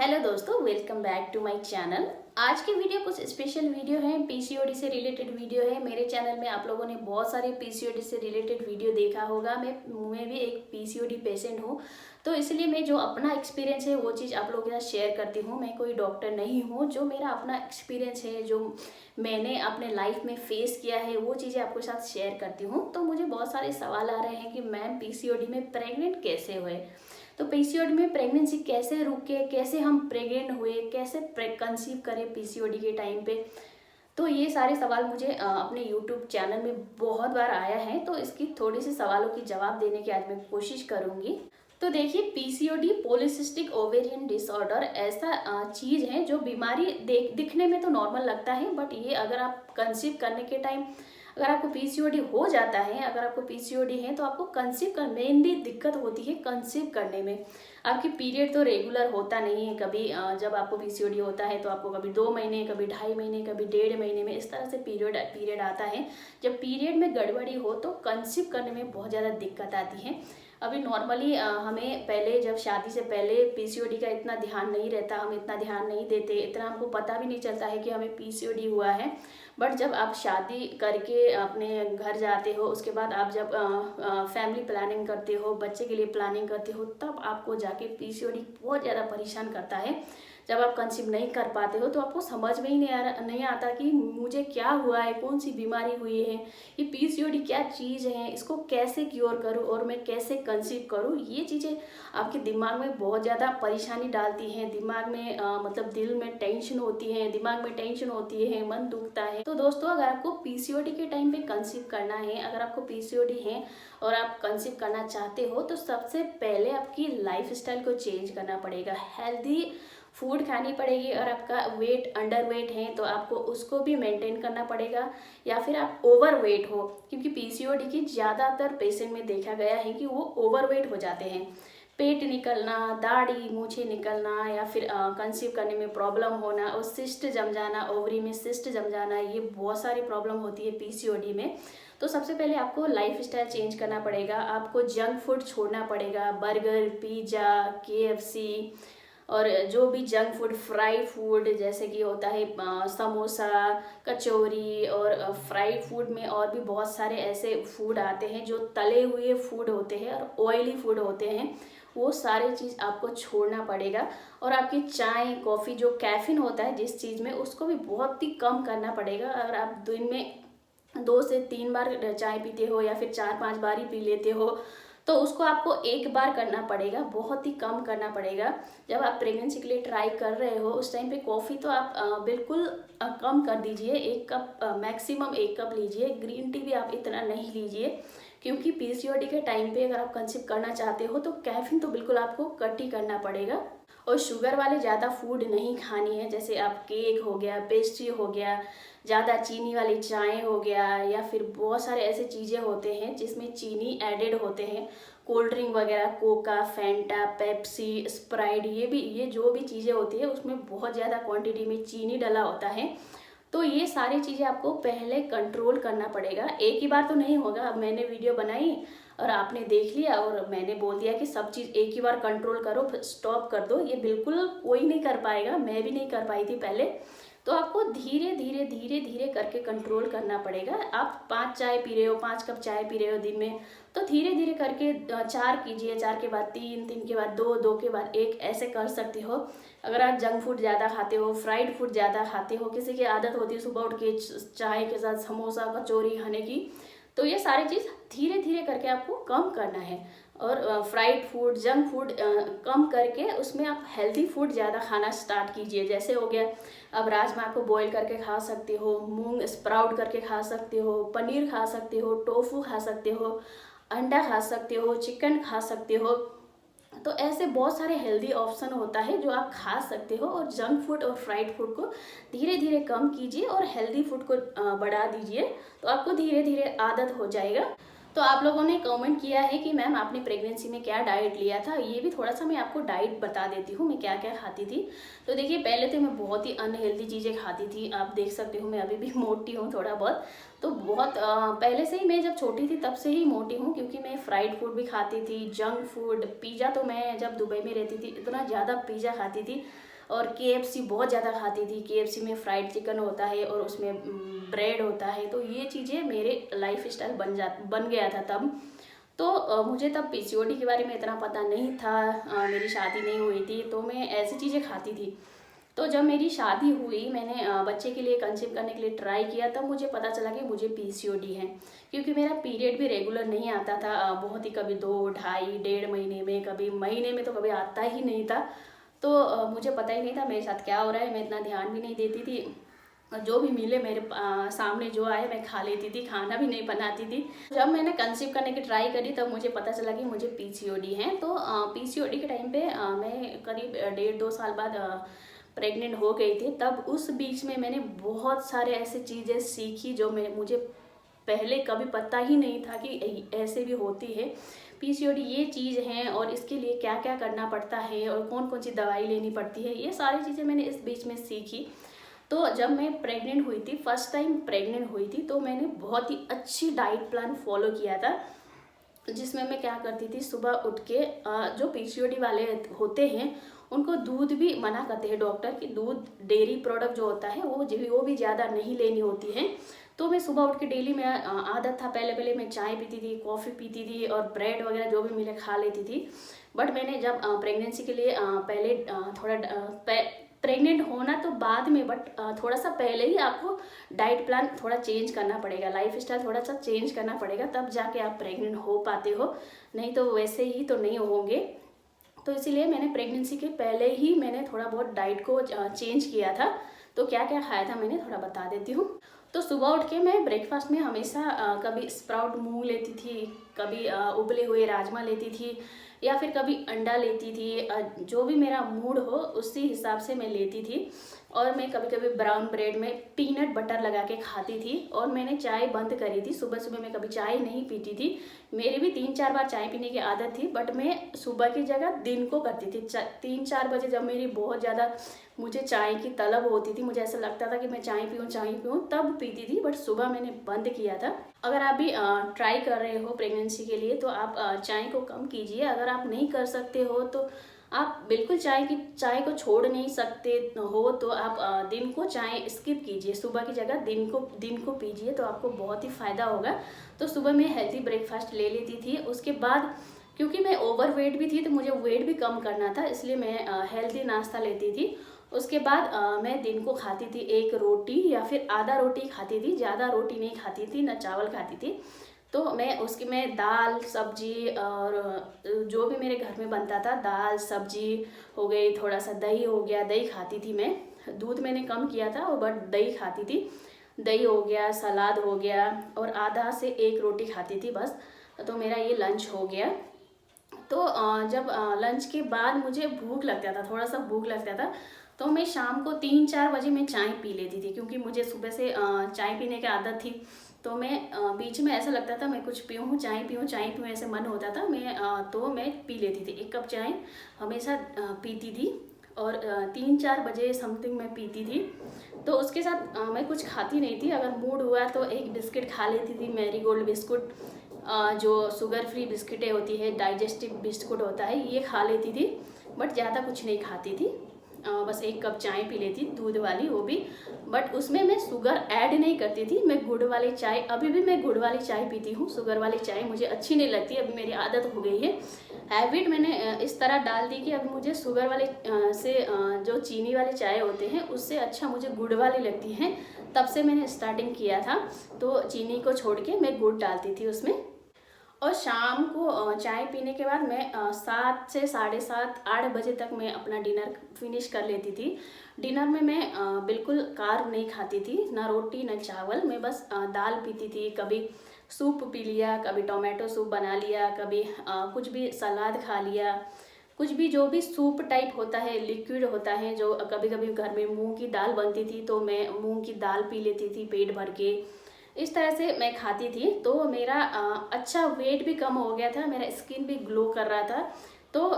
Hello दोस्तों, welcome back to my channel. आज की वीडियो कुछ स्पेशल वीडियो है, पीसीओडी से रिलेटेड वीडियो है। मेरे चैनल में आप लोगों ने बहुत सारे पीसीओडी से रिलेटेड वीडियो देखा होगा। मैं भी एक पीसीओडी पेशेंट हूँ, तो इसलिए मैं जो अपना एक्सपीरियंस है वो चीज़ आप लोगों के साथ शेयर करती हूँ। मैं कोई डॉक्टर नहीं हूँ, जो मेरा अपना एक्सपीरियंस है, जो मैंने अपने लाइफ में फेस किया है, वो चीज़ें आपके साथ शेयर करती हूँ। तो मुझे बहुत सारे सवाल आ रहे हैं कि मैम पीसीओडी में प्रेग्नेंट कैसे हुए, तो पीसीओडी में प्रेगनेंसी कैसे रुके, कैसे हम प्रेग्नेंट हुए, कैसे कंसीव करें पीसीओडी के टाइम पे। तो ये सारे सवाल मुझे अपने यूट्यूब चैनल में बहुत बार आया है, तो इसकी थोड़ी सी सवालों की जवाब देने की आज मैं कोशिश करूंगी। तो देखिए, पीसीओडी पॉलीसिस्टिक ओवेरियन डिसऑर्डर ऐसा चीज़ है जो बीमारी दिखने में तो नॉर्मल लगता है, बट ये अगर आप कंसीव करने के टाइम अगर आपको पीसीओडी हो जाता है, अगर आपको पीसीओडी है तो आपको कंसीव कर मेनली दिक्कत होती है कंसीव करने में। आपकी पीरियड तो रेगुलर होता नहीं है। कभी जब आपको पीसीओडी होता है तो आपको कभी 2 महीने, कभी 2.5 महीने, कभी 1.5 महीने में इस तरह से पीरियड आता है। जब पीरियड में गड़बड़ी हो तो कंसीव करने में बहुत ज़्यादा दिक्कत आती है। अभी नॉर्मली हमें पहले, जब शादी से पहले पीसीओडी का इतना ध्यान नहीं रहता, हम इतना ध्यान नहीं देते, इतना हमको पता भी नहीं चलता है कि हमें पीसीओडी हुआ है। बट जब आप शादी करके अपने घर जाते हो, उसके बाद आप जब फैमिली प्लानिंग करते हो, बच्चे के लिए प्लानिंग करते हो, तब आपको जाके पीसीओडी बहुत ज़्यादा परेशान करता है। जब आप कंसीव नहीं कर पाते हो तो आपको समझ में ही नहीं आता कि मुझे क्या हुआ है, कौन सी बीमारी हुई है, ये पीसीओडी क्या चीज़ है, इसको कैसे क्योर करूँ और मैं कैसे कंसीव करूँ। ये चीज़ें आपके दिमाग में बहुत ज़्यादा परेशानी डालती हैं। दिमाग में मतलब दिल में टेंशन होती है, दिमाग में टेंशन होती है, मन दुखता है। तो दोस्तों, अगर आपको पीसीओडी के टाइम पे कंसीव करना है, अगर आपको पीसीओडी है और आप कंसीव करना चाहते हो, तो सबसे पहले आपकी लाइफस्टाइल को चेंज करना पड़ेगा। हेल्दी फूड खानी पड़ेगी, और आपका वेट अंडर वेट है तो आपको उसको भी मेंटेन करना पड़ेगा, या फिर आप ओवर वेट हो, क्योंकि पीसीओडी की ज़्यादातर पेशेंट में देखा गया है कि वो ओवर वेट हो जाते हैं। पेट निकलना, दाढ़ी मूछें निकलना, या फिर कंसीव करने में प्रॉब्लम होना, और सिस्ट जम जाना, ओवरी में सिस्ट जम जाना, ये बहुत सारी प्रॉब्लम होती है पीसीओडी में। तो सबसे पहले आपको लाइफ स्टाइल चेंज करना पड़ेगा। आपको जंक फूड छोड़ना पड़ेगा। बर्गर, पिज़्ज़ा, केएफसी और जो भी जंक फूड, फ्राई फूड जैसे कि होता है समोसा, कचौरी, और फ्राइड फूड में और भी बहुत सारे ऐसे फूड आते हैं जो तले हुए फूड होते हैं और ऑयली फूड होते हैं। वो सारे चीज़ आपको छोड़ना पड़ेगा। और आपकी चाय, कॉफ़ी, जो कैफीन होता है जिस चीज़ में, उसको भी बहुत ही कम करना पड़ेगा। अगर आप दिन में 2 से 3 बार चाय पीते हो, या फिर 4-5 बार ही पी लेते हो, तो उसको आपको 1 बार करना पड़ेगा, बहुत ही कम करना पड़ेगा। जब आप प्रेगनेंसी के लिए ट्राई कर रहे हो उस टाइम पे कॉफ़ी तो आप बिल्कुल कम कर दीजिए। 1 कप, मैक्सिमम 1 कप लीजिए। ग्रीन टी भी आप इतना नहीं लीजिए, क्योंकि पीसीओडी के टाइम पे अगर आप कंसीव करना चाहते हो तो कैफीन तो बिल्कुल आपको कट ही करना पड़ेगा। और शुगर वाले ज़्यादा फूड नहीं खानी है, जैसे आप केक हो गया, पेस्ट्री हो गया, ज़्यादा चीनी वाली चाय हो गया, या फिर बहुत सारे ऐसे चीज़ें होते हैं जिसमें चीनी एडेड होते हैं। कोल्ड ड्रिंक वगैरह, कोका, फैंटा, पेप्सी, स्प्राइट, ये जो भी चीज़ें होती है उसमें बहुत ज़्यादा क्वांटिटी में चीनी डला होता है। तो ये सारी चीज़ें आपको पहले कंट्रोल करना पड़ेगा। एक ही बार तो नहीं होगा। अब मैंने वीडियो बनाई और आपने देख लिया और मैंने बोल दिया कि सब चीज़ एक ही बार कंट्रोल करो, स्टॉप कर दो, ये बिल्कुल कोई नहीं कर पाएगा। मैं भी नहीं कर पाई थी पहले। तो आपको धीरे धीरे धीरे धीरे करके कंट्रोल करना पड़ेगा। आप 5 चाय पी रहे हो, 5 कप चाय पी रहे हो दिन में, तो धीरे धीरे करके 4 कीजिए, 4 के बाद 3, 3 के बाद 2, 2 के बाद 1, ऐसे कर सकते हो। अगर आप जंक फूड ज़्यादा खाते हो, फ्राइड फूड ज़्यादा खाते हो, किसी की आदत होती है सुबह उठ के चाय के साथ समोसा, कचौरी खाने की, तो ये सारी चीज़ धीरे धीरे करके आपको कम करना है। और फ्राइड फूड, जंक फूड कम करके उसमें आप हेल्दी फूड ज़्यादा खाना स्टार्ट कीजिए। जैसे हो गया, अब राजमा को बॉईल करके खा सकते हो, मूंग स्प्राउट करके खा सकते हो, पनीर खा सकते हो, टोफू खा सकते हो, अंडा खा सकते हो, चिकन खा सकते हो। तो ऐसे बहुत सारे हेल्दी ऑप्शन होता है जो आप खा सकते हो। और जंक फूड और फ्राइड फूड को धीरे धीरे कम कीजिए और हेल्दी फूड को बढ़ा दीजिए, तो आपको धीरे धीरे आदत हो जाएगा। तो आप लोगों ने कमेंट किया है कि मैम आपने प्रेगनेंसी में क्या डाइट लिया था। ये भी थोड़ा सा मैं आपको डाइट बता देती हूँ, मैं क्या क्या खाती थी। तो देखिए, पहले तो मैं बहुत ही अनहेल्दी चीज़ें खाती थी। आप देख सकते हो मैं अभी भी मोटी हूँ थोड़ा बहुत। तो बहुत पहले से ही, मैं जब छोटी थी तब से ही मोटी हूँ, क्योंकि मैं फ्राइड फूड भी खाती थी, जंक फूड, पिज़्ज़ा। तो मैं जब दुबई में रहती थी इतना ज़्यादा पिज़्ज़ा खाती थी, और KFC बहुत ज़्यादा खाती थी। KFC में फ्राइड चिकन होता है और उसमें ब्रेड होता है, तो ये चीज़ें मेरे लाइफस्टाइल बन गया था तब। तो मुझे तब PCOD के बारे में इतना पता नहीं था, मेरी शादी नहीं हुई थी, तो मैं ऐसी चीज़ें खाती थी। तो जब मेरी शादी हुई, मैंने बच्चे के लिए कंसीव करने के लिए ट्राई किया, तब मुझे पता चला कि मुझे PCOD है। क्योंकि मेरा पीरियड भी रेगुलर नहीं आता था, बहुत ही कभी 2, ढाई, 1.5 महीने में, कभी महीने में तो कभी आता ही नहीं था। तो मुझे पता ही नहीं था मेरे साथ क्या हो रहा है, मैं इतना ध्यान भी नहीं देती थी। जो भी मिले मेरे सामने जो आए मैं खा लेती थी, खाना भी नहीं बनाती थी। जब मैंने कंसीव करने की ट्राई करी तब मुझे पता चला कि मुझे PCOD है। तो PCOD के टाइम पे मैं करीब 1.5-2 साल बाद प्रेग्नेंट हो गई थी। तब उस बीच में मैंने बहुत सारे ऐसे चीज़ें सीखी जो मुझे पहले कभी पता ही नहीं था कि ऐसे भी होती है। PCOD ये चीज़ है और इसके लिए क्या क्या करना पड़ता है और कौन कौन सी दवाई लेनी पड़ती है, ये सारी चीज़ें मैंने इस बीच में सीखी। तो जब मैं प्रेग्नेंट हुई थी, फर्स्ट टाइम प्रेग्नेंट हुई थी, तो मैंने बहुत ही अच्छी डाइट प्लान फॉलो किया था, जिसमें मैं क्या करती थी, सुबह उठ के जो PCOD वाले होते हैं उनको दूध भी मना करते हैं डॉक्टर कि दूध, डेयरी प्रोडक्ट जो होता है वो भी ज़्यादा नहीं लेनी होती है। तो मैं सुबह उठ के डेली, मेरा आदत था, पहले मैं चाय पीती थी, कॉफ़ी पीती थी और ब्रेड वगैरह जो भी मिले खा लेती थी। बट मैंने जब प्रेगनेंसी के लिए पहले थोड़ा प्रेग्नेंट होना तो बाद में, बट थोड़ा सा पहले ही आपको डाइट प्लान थोड़ा चेंज करना पड़ेगा, लाइफस्टाइल थोड़ा सा चेंज करना पड़ेगा, तब जाके आप प्रेग्नेंट हो पाते हो, नहीं तो वैसे ही तो नहीं होंगे। तो इसीलिए मैंने प्रेगनेंसी के पहले ही मैंने थोड़ा बहुत डाइट को चेंज किया था। तो क्या क्या खाया था मैंने थोड़ा बता देती हूँ। तो सुबह उठ के मैं ब्रेकफास्ट में हमेशा कभी स्प्राउट मूंग लेती थी, कभी उबले हुए राजमा लेती थी, या फिर कभी अंडा लेती थी। जो भी मेरा मूड हो उसी हिसाब से मैं लेती थी। और मैं कभी कभी ब्राउन ब्रेड में पीनट बटर लगा के खाती थी। और मैंने चाय बंद करी थी, सुबह सुबह मैं कभी चाय नहीं पीती थी। मेरी भी 3-4 बार चाय पीने की आदत थी, बट मैं सुबह की जगह दिन को करती थी। 3-4 बजे जब मेरी बहुत ज़्यादा मुझे चाय की तलब होती थी, मुझे ऐसा लगता था कि मैं चाय पीऊँ, तब पीती थी, बट सुबह मैंने बंद किया था। अगर आप भी ट्राई कर रहे हो प्रेगनेंसी के लिए तो आप चाय को कम कीजिए। अगर आप नहीं कर सकते हो तो आप बिल्कुल चाय को छोड़ नहीं सकते हो, तो आप दिन को चाय स्किप कीजिए, सुबह की जगह दिन को पीजिए, तो आपको बहुत ही फ़ायदा होगा। तो सुबह मैं हेल्दी ब्रेकफास्ट ले लेती थी। उसके बाद क्योंकि मैं ओवर वेट भी थी तो मुझे वेट भी कम करना था, इसलिए मैं हेल्दी नाश्ता लेती थी। उसके बाद मैं दिन को खाती थी 1 रोटी या फिर आधा रोटी खाती थी, ज़्यादा रोटी नहीं खाती थी, ना चावल खाती थी। तो मैं दाल सब्जी और जो भी मेरे घर में बनता था, दाल सब्जी हो गई, थोड़ा सा दही हो गया, दही खाती थी मैं। दूध मैंने कम किया था और बट दही खाती थी। दही हो गया, सलाद हो गया और आधा से 1 रोटी खाती थी बस। तो मेरा ये लंच हो गया। तो जब लंच के बाद मुझे भूख लगता था, थोड़ा सा भूख लगता था, तो मैं शाम को 3-4 बजे मैं चाय पी लेती थी, क्योंकि मुझे सुबह से चाय पीने की आदत थी। तो मैं बीच में ऐसा लगता था मैं कुछ पीऊँ, चाय पीऊँ, ऐसे मन होता था, तो मैं पी लेती थी। 1 कप चाय हमेशा पीती थी और 3-4 बजे समथिंग मैं पीती थी। तो उसके साथ मैं कुछ खाती नहीं थी। अगर मूड हुआ तो एक बिस्किट खा लेती थी, मैरीगोल्ड बिस्कुट, जो शुगर फ्री बिस्किटें होती है, डाइजेस्टिव बिस्कुट होता है, ये खा लेती थी, बट ज़्यादा कुछ नहीं खाती थी। बस 1 कप चाय पी लेती, दूध वाली, वो भी, बट उसमें मैं शुगर ऐड नहीं करती थी। मैं गुड़ वाली चाय, अभी भी मैं गुड़ वाली चाय पीती हूँ, शुगर वाली चाय मुझे अच्छी नहीं लगती, अभी मेरी आदत हो गई है। हैबिट मैंने इस तरह डाल दी कि अब मुझे शुगर वाले से जो चीनी वाली चाय होते हैं उससे अच्छा मुझे गुड़ वाली लगती हैं। तब से मैंने स्टार्टिंग किया था। तो चीनी को छोड़ के मैं गुड़ डालती थी उसमें। और शाम को चाय पीने के बाद मैं 7 से 7:30 8 बजे तक मैं अपना डिनर फिनिश कर लेती थी। डिनर में मैं बिल्कुल कार्ब नहीं खाती थी, ना रोटी ना चावल, मैं बस दाल पीती थी, कभी सूप पी लिया, कभी टोमेटो सूप बना लिया, कभी कुछ भी सलाद खा लिया, कुछ भी जो भी सूप टाइप होता है, लिक्विड होता है, जो कभी कभी घर में मूंग की दाल बनती थी तो मैं मूंग की दाल पी लेती थी पेट भर के। इस तरह से मैं खाती थी। तो मेरा अच्छा वेट भी कम हो गया था, मेरा स्किन भी ग्लो कर रहा था। तो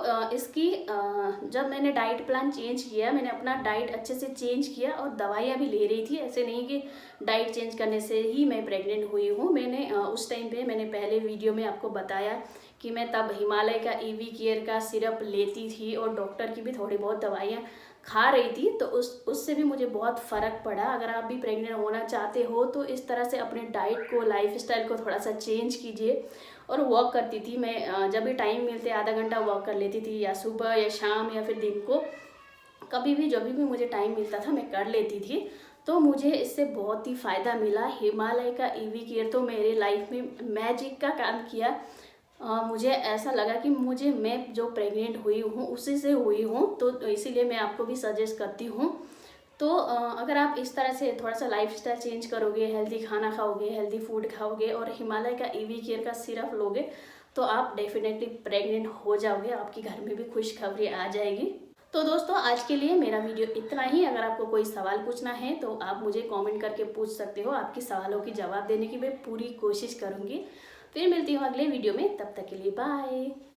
जब मैंने डाइट प्लान चेंज किया, मैंने अपना डाइट अच्छे से चेंज किया और दवाइयाँ भी ले रही थी। ऐसे नहीं कि डाइट चेंज करने से ही मैं प्रेग्नेंट हुई हूँ। मैंने उस टाइम पे मैंने पहले वीडियो में आपको बताया कि मैं तब हिमालय का EV केयर का सिरप लेती थी और डॉक्टर की भी थोड़ी बहुत दवाइयाँ खा रही थी, तो उससे भी मुझे बहुत फ़र्क पड़ा। अगर आप भी प्रेग्नेंट होना चाहते हो तो इस तरह से अपने डाइट को, लाइफस्टाइल को थोड़ा सा चेंज कीजिए। और वॉक करती थी मैं, जब भी टाइम मिलते आधा घंटा वॉक कर लेती थी, या सुबह या शाम या फिर दिन को, कभी भी जब भी मुझे टाइम मिलता था मैं कर लेती थी। तो मुझे इससे बहुत ही फ़ायदा मिला। हिमालय का ईवी केयर तो मेरे लाइफ में मैजिक का काम किया। मुझे ऐसा लगा कि मैं जो प्रेग्नेंट हुई हूँ उसी से हुई हूँ, तो इसीलिए मैं आपको भी सजेस्ट करती हूँ। तो अगर आप इस तरह से थोड़ा सा लाइफस्टाइल चेंज करोगे, हेल्दी खाना खाओगे, हेल्दी फूड खाओगे और हिमालय का ईवी केयर का सिरप लोगे, तो आप डेफिनेटली प्रेग्नेंट हो जाओगे, आपके घर में भी खुशखबरी आ जाएगी। तो दोस्तों, आज के लिए मेरा वीडियो इतना ही। अगर आपको कोई सवाल पूछना है तो आप मुझे कमेंट करके पूछ सकते हो। आपके सवालों की जवाब देने की मैं पूरी कोशिश करूँगी। फिर मिलती हूँ अगले वीडियो में, तब तक के लिए बाय।